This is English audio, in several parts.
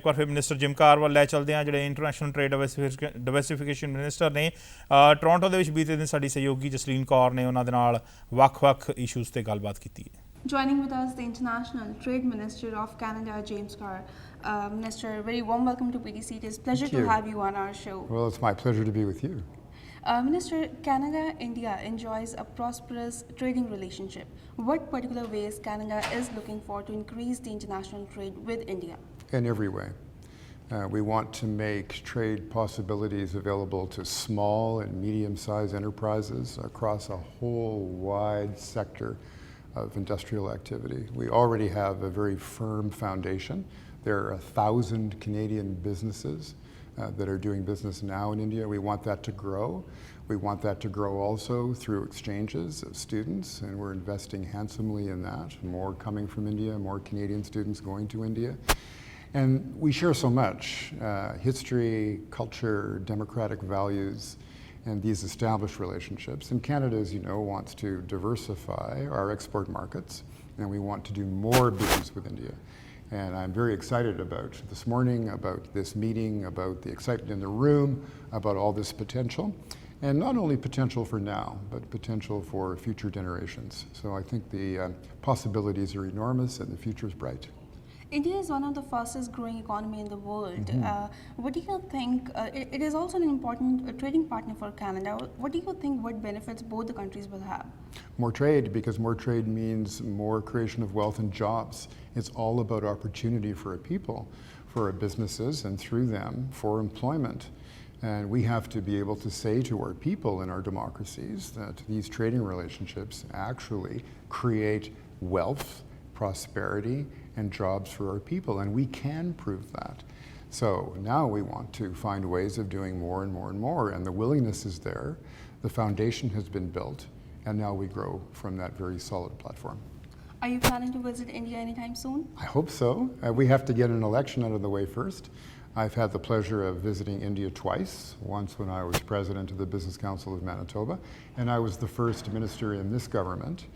बार फिर minister gym car वाल लै चलते हैं जिहड़े इंटरनेशनल ट्रेड डाइवर्सिफिकेशन मिनिस्टर ने टोरंटो दे विच बीते दिन साडी सहयोगी जसलीन कौर ने उन्हां दे नाल वख-वख इशूज़ ते गलबात कीती है। Joining with us, the International Trade Minister of Canada, James Carr. Minister, very warm welcome to PTC. It is a pleasure to have you on our show. Well, it's my pleasure to be with you. Minister, Canada-India enjoys a prosperous trading relationship. What particular ways Canada is looking for to increase the international trade with India? In every way. We want to make trade possibilities available to small and medium-sized enterprises across a whole wide sector of industrial activity. We already have a very firm foundation. There are 1,000 Canadian businesses that are doing business now in India. We want that to grow. We want that to grow also through exchanges of students, and we're investing handsomely in that. More coming from India, more Canadian students going to India. And we share so much, history, culture, democratic values, and these established relationships. And Canada, as you know, wants to diversify our export markets, and we want to do more business with India. And I'm very excited about this morning, about this meeting, about the excitement in the room, about all this potential. And not only potential for now, but potential for future generations. So I think the possibilities are enormous and the future is bright. India is one of the fastest growing economy in the world. What do you think, it is also an important trading partner for Canada. What do you think what benefits both the countries will have? More trade, because more trade means more creation of wealth and jobs. It's all about opportunity for our people, for our businesses, and through them for employment. And we have to be able to say to our people in our democracies that these trading relationships actually create wealth, prosperity, and jobs for our people, and we can prove that. So now we want to find ways of doing more and more and more, and the willingness is there, the foundation has been built, and now we grow from that very solid platform. Are you planning to visit India anytime soon? I hope so. We have to get an election out of the way first. I've had the pleasure of visiting India twice, once when I was president of the Business Council of Manitoba, and I was the first minister in this government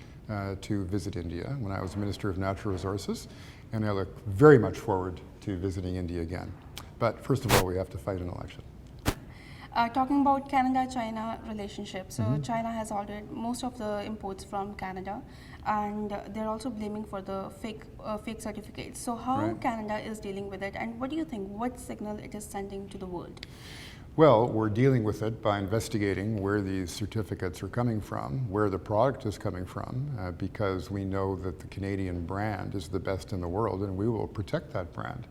to visit India when I was Minister of Natural Resources, and I look very much forward to visiting India again. But first of all, we have to fight an election. Talking about Canada-China relationship, so China has ordered most of the imports from Canada, and they're also blaming for the fake certificates. So how Canada is dealing with it, and what do you think, what signal it is sending to the world? Well, we're dealing with it by investigating where these certificates are coming from, where the product is coming from, because we know that the Canadian brand is the best in the world, and we will protect that brand.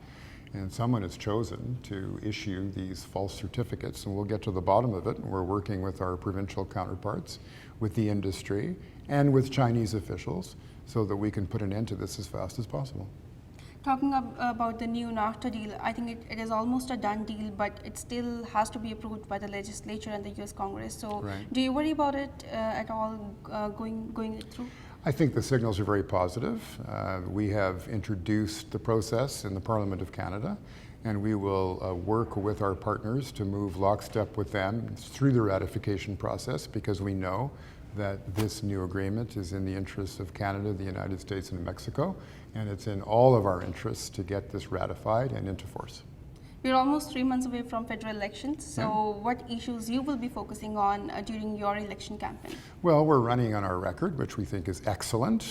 And someone has chosen to issue these false certificates, and we'll get to the bottom of it. We're working with our provincial counterparts, with the industry, and with Chinese officials, so that we can put an end to this as fast as possible. Talking about the new NAFTA deal, I think it is almost a done deal, but it still has to be approved by the legislature and the US Congress. So do you worry about it at all going it through? I think the signals are very positive. We have introduced the process in the Parliament of Canada, and we will work with our partners to move lockstep with them through the ratification process, because we know that this new agreement is in the interests of Canada, the United States, and Mexico, and it's in all of our interests to get this ratified and into force. We're almost 3 months away from federal elections, so what issues you will be focusing on during your election campaign? Well, we're running on our record, which we think is excellent.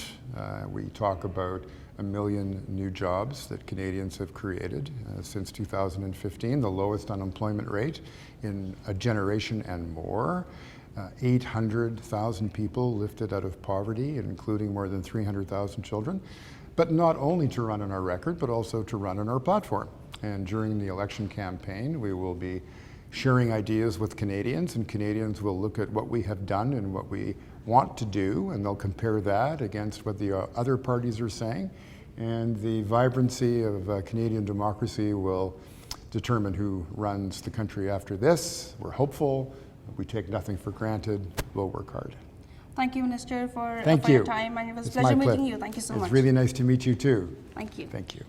We talk about 1 million new jobs that Canadians have created since 2015, the lowest unemployment rate in a generation and more. 800,000 people lifted out of poverty, including more than 300,000 children. But not only to run on our record, but also to run on our platform. And during the election campaign, we will be sharing ideas with Canadians, and Canadians will look at what we have done and what we want to do, and they'll compare that against what the other parties are saying. And the vibrancy of Canadian democracy will determine who runs the country after this. We're hopeful. We take nothing for granted. We'll work hard. Thank you, Minister, for your time, and it was a pleasure meeting you. Thank you so much. It's really nice to meet you too. Thank you. Thank you.